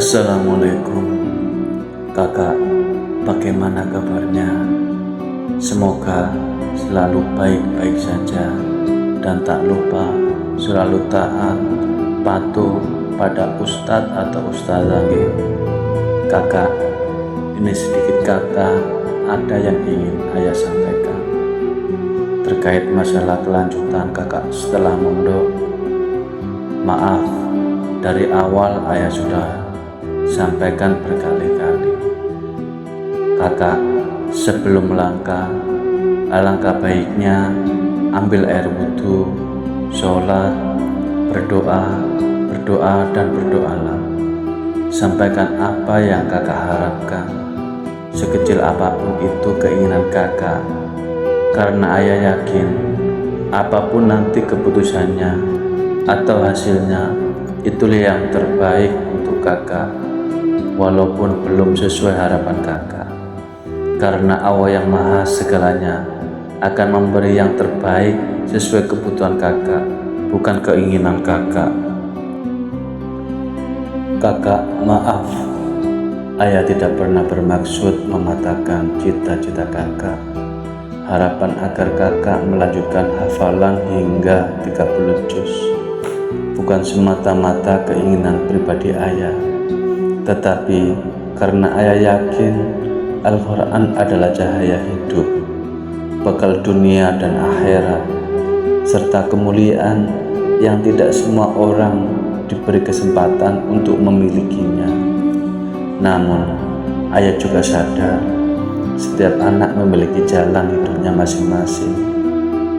Assalamualaikum kakak, bagaimana kabarnya? Semoga selalu baik-baik saja dan tak lupa selalu taat, patuh pada ustadz atau ustazah. Kakak, ini sedikit kata ada yang ingin ayah sampaikan terkait masalah kelanjutan kakak setelah mondok. Maaf, dari awal ayah sudah sampaikan berkali-kali. Kakak, sebelum melangkah, alangkah baiknya ambil air wudhu, sholat, berdoa dan berdoalah. Sampaikan apa yang kakak harapkan, sekecil apapun itu keinginan kakak, karena ayah yakin apapun nanti keputusannya atau hasilnya, itulah yang terbaik untuk kakak, walaupun belum sesuai harapan kakak. Karena Allah yang maha segalanya akan memberi yang terbaik sesuai kebutuhan kakak, bukan keinginan kakak. Kakak, maaf, ayah tidak pernah bermaksud mematahkan cita-cita kakak. Harapan agar kakak melanjutkan hafalan hingga 30 juz bukan semata-mata keinginan pribadi ayah, tetapi karena ayah yakin Al-Quran adalah cahaya hidup, bekal dunia dan akhirat, serta kemuliaan yang tidak semua orang diberi kesempatan untuk memilikinya. Namun, ayah juga sadar setiap anak memiliki jalan hidupnya masing-masing.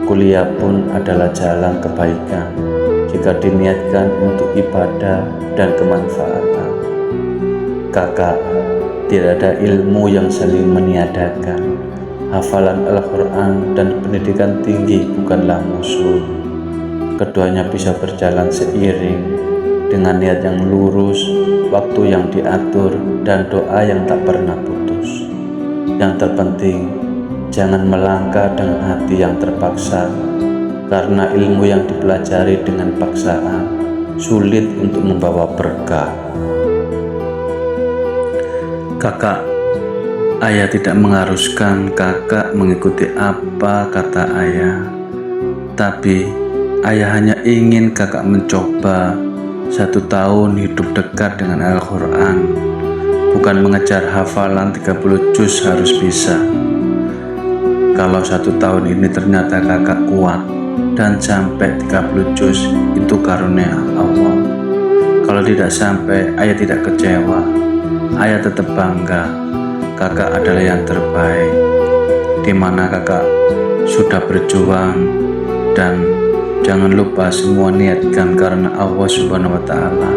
Kuliah pun adalah jalan kebaikan jika diniatkan untuk ibadah dan kemanfaatan. Kakak, tidak ada ilmu yang saling meniadakan. Hafalan Al-Quran dan pendidikan tinggi bukanlah musuh. Keduanya bisa berjalan seiring dengan niat yang lurus, waktu yang diatur, dan doa yang tak pernah putus. Yang terpenting, jangan melangkah dengan hati yang terpaksa, karena ilmu yang dipelajari dengan paksaan sulit untuk membawa berkah. Kakak, ayah tidak mengharuskan kakak mengikuti apa kata ayah, tapi ayah hanya ingin kakak mencoba 1 tahun hidup dekat dengan Al-Quran, bukan mengejar hafalan 30 juz harus bisa. Kalau 1 tahun ini ternyata kakak kuat dan sampai 30 juz, itu karunia Allah. Kalau tidak sampai, ayah tidak kecewa. Ayah tetap bangga kakak adalah yang terbaik, dimana kakak sudah berjuang. Dan jangan lupa semua niatkan karena Allah Subhanahu wa Ta'ala,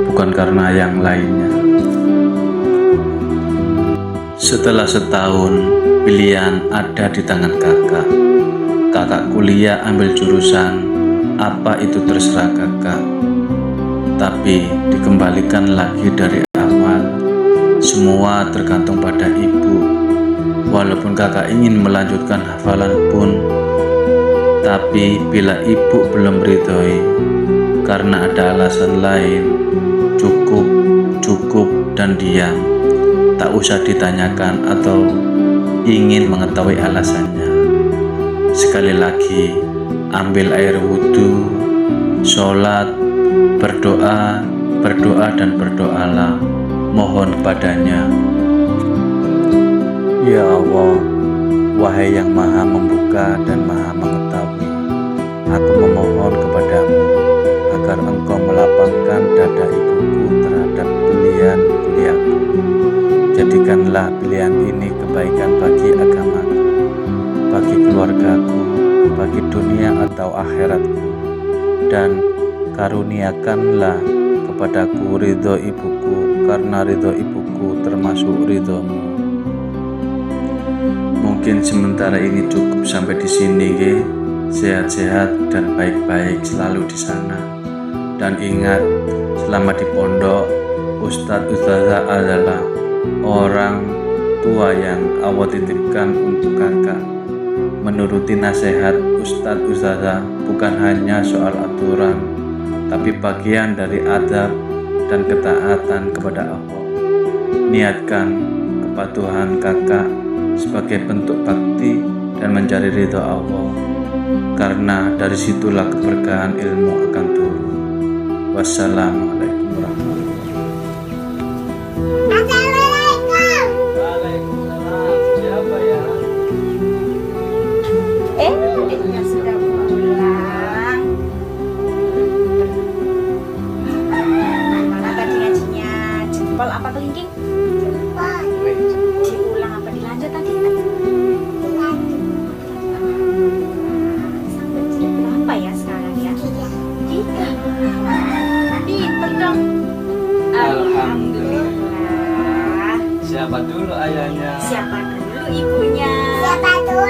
bukan karena yang lainnya. Setelah setahun, pilihan ada di tangan kakak. Kakak kuliah ambil jurusan apa itu terserah kakak, tapi dikembalikan lagi dari awal. Semua tergantung pada ibu. Walaupun kakak ingin melanjutkan hafalan pun, tapi bila ibu belum ridhoi karena ada alasan lain, cukup dan diam. Tak usah ditanyakan atau ingin mengetahui alasannya. Sekali lagi, ambil air wudhu, sholat, berdoa dan berdoalah. Mohon padanya. Ya Allah, wahai yang maha membuka dan maha mengetahui, aku memohon kepadamu agar engkau melapangkan dada ibuku terhadap pilihan kuliahku. Jadikanlah pilihan ini kebaikan bagi agamaku, bagi keluargaku, bagi dunia atau akhiratku, dan karuniakanlah kepadaku ridho ibuku, karena ridho ibuku termasuk ridhomu. Mungkin sementara ini cukup sampai di sini, ge. Sehat-sehat dan baik-baik selalu di sana. Dan ingat, selama di pondok, ustadz ustazah adalah orang tua yang Allah titipkan untuk kakak. Menuruti nasihat ustadz ustazah bukan hanya soal aturan, tapi bagian dari adab dan ketaatan kepada Allah. Niatkan kepatuhan kakak sebagai bentuk bakti dan mencari ridho Allah, karena dari situlah keberkahan ilmu akan turun. Wassalamualaikum warahmatullahi wabarakatuh. Waalaikumsalam. Siapa ya? Adiknya sudah pulang. Mana tadi ngajinya? Jempol apa kelingking? Diulang apa dilanjut tadi? Sampai jam berapa ya sekarang ya? 3. Pinter dong. Alhamdulillah. Siapa dulu ayahnya? Siapa dulu ibunya? Siapa dulu